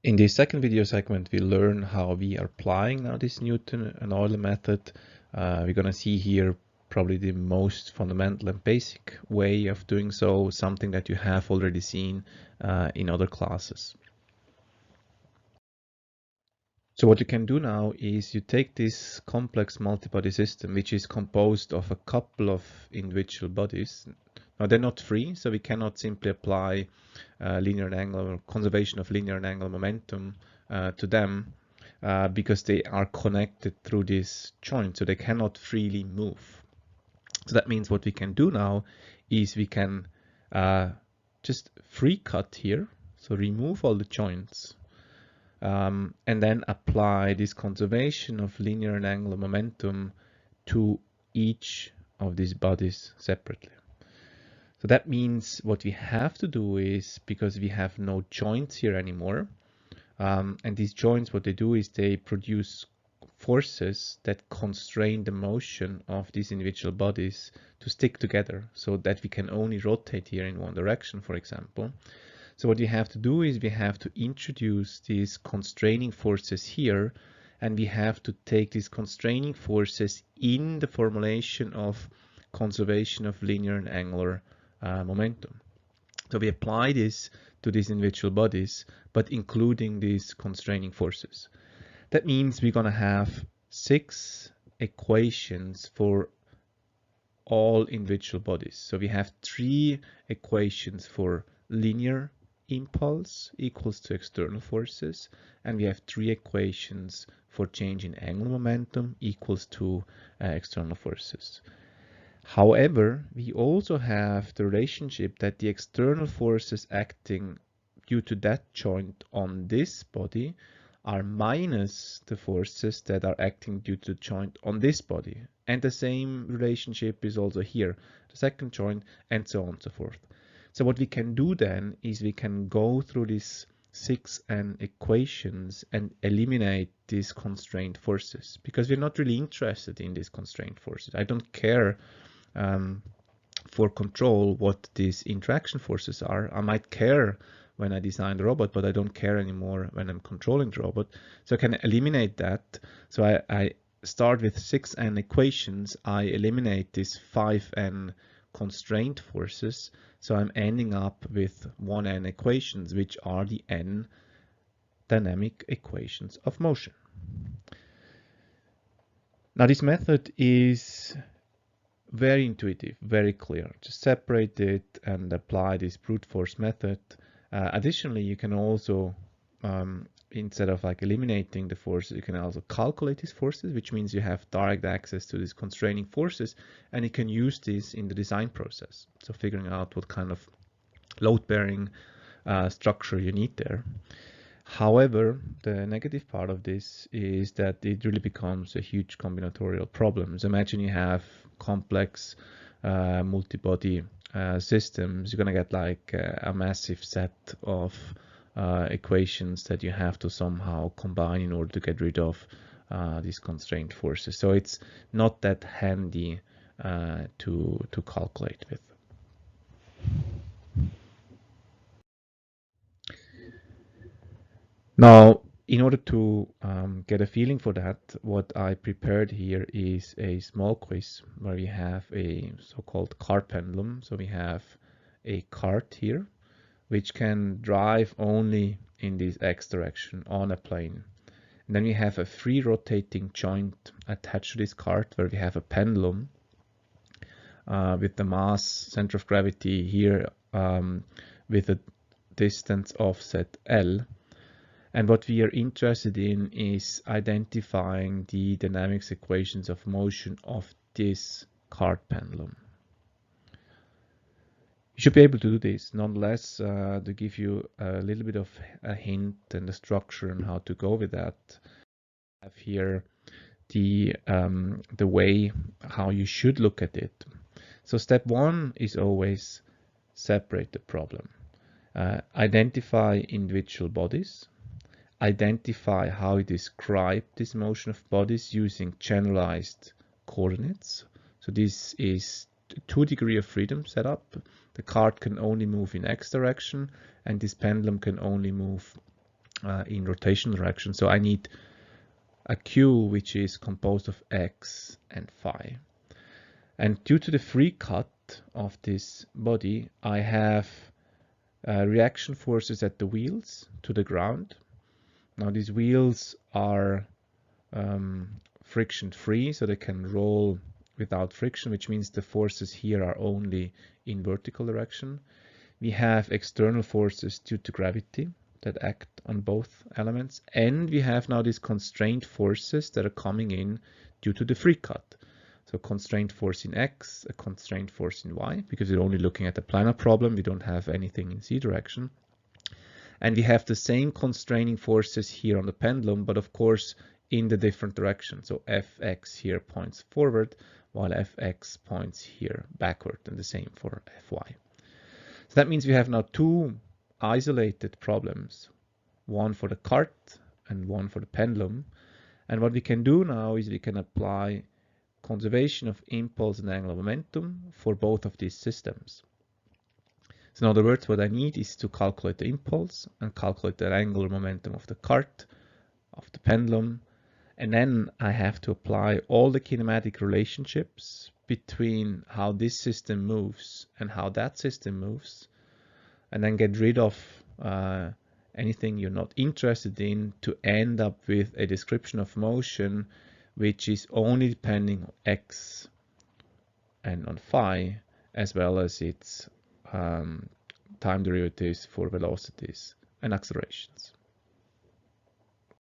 In this second video segment, we learn how we are applying now this Newton-Euler method. We're going to see here probably the most fundamental and basic way of doing so, something that you have already seen in other classes. So what you can do now is you take this complex multi-body system, which is composed of a couple of individual bodies. Now they're not free, so we cannot simply apply linear and angular conservation of linear and angular momentum to them because they are connected through this joint, so they cannot freely move. So that means what we can do now is we can just free cut here, so remove all the joints. And then apply this conservation of linear and angular momentum to each of these bodies separately. So that means what we have to do is, because we have no joints here anymore, and these joints, what they do is they produce forces that constrain the motion of these individual bodies to stick together so that we can only rotate here in one direction, for example. So what we have to do is we have to introduce these constraining forces here, and we have to take these constraining forces in the formulation of conservation of linear and angular momentum. So we apply this to these individual bodies, but including these constraining forces. That means we're going to have 6 equations for all individual bodies. So we have 3 equations for linear impulse equals to external forces, and we have 3 equations for change in angular momentum equals to external forces. However, we also have the relationship that the external forces acting due to that joint on this body are minus the forces that are acting due to the joint on this body. And the same relationship is also here, the second joint, and so on and so forth. So what we can do then is we can go through these 6 equations and eliminate these constrained forces, because we're not really interested in these constrained forces. I don't care for control what these interaction forces are. I might care when I design the robot, but I don't care anymore when I'm controlling the robot. So I can eliminate that. So I start with 6 equations. I eliminate these 5 constraint forces. So I'm ending up with 1 equations, which are the n dynamic equations of motion. Now this method is very intuitive, very clear. Just separate it and apply this brute force method. Additionally, you can also, instead of like eliminating the forces, you can also calculate these forces, which means you have direct access to these constraining forces, and you can use this in the design process. So figuring out what kind of load-bearing structure you need there. However, the negative part of this is that it really becomes a huge combinatorial problem. So imagine you have complex multi-body systems. You're going to get like a massive set of equations that you have to somehow combine in order to get rid of these constrained forces. So it's not that handy to calculate with. Now, in order to get a feeling for that, what I prepared here is a small quiz where we have a so-called cart pendulum. So we have a cart here, which can drive only in this x direction on a plane. And then we have a free rotating joint attached to this cart where we have a pendulum with the mass center of gravity here with a distance offset L. And what we are interested in is identifying the dynamics equations of motion of this cart pendulum. You should be able to do this. Nonetheless, to give you a little bit of a hint and the structure on how to go with that, I have here the way how you should look at it. So step 1 is always separate the problem. Identify individual bodies. Identify how you describe this motion of bodies using generalized coordinates. So this is 2 degrees of freedom setup. The cart can only move in x direction, and this pendulum can only move in rotational direction. So I need a q which is composed of x and phi. And due to the free cut of this body, I have reaction forces at the wheels to the ground. Now these wheels are friction free, so they can roll without friction, which means the forces here are only in vertical direction. We have external forces due to gravity that act on both elements, and we have now these constraint forces that are coming in due to the free cut. So constraint force in x, a constraint force in y, because we're only looking at the planar problem, we don't have anything in z direction. And we have the same constraining forces here on the pendulum, but of course in the different direction. So fx here points forward, while fx points here backward, and the same for fy. So that means we have now two isolated problems, one for the cart and one for the pendulum. And what we can do now is we can apply conservation of impulse and angular momentum for both of these systems. So in other words, what I need is to calculate the impulse and calculate the angular momentum of the cart, of the pendulum, and then I have to apply all the kinematic relationships between how this system moves and how that system moves, and then get rid of anything you're not interested in to end up with a description of motion which is only depending on x and on phi, as well as its time derivatives for velocities and accelerations.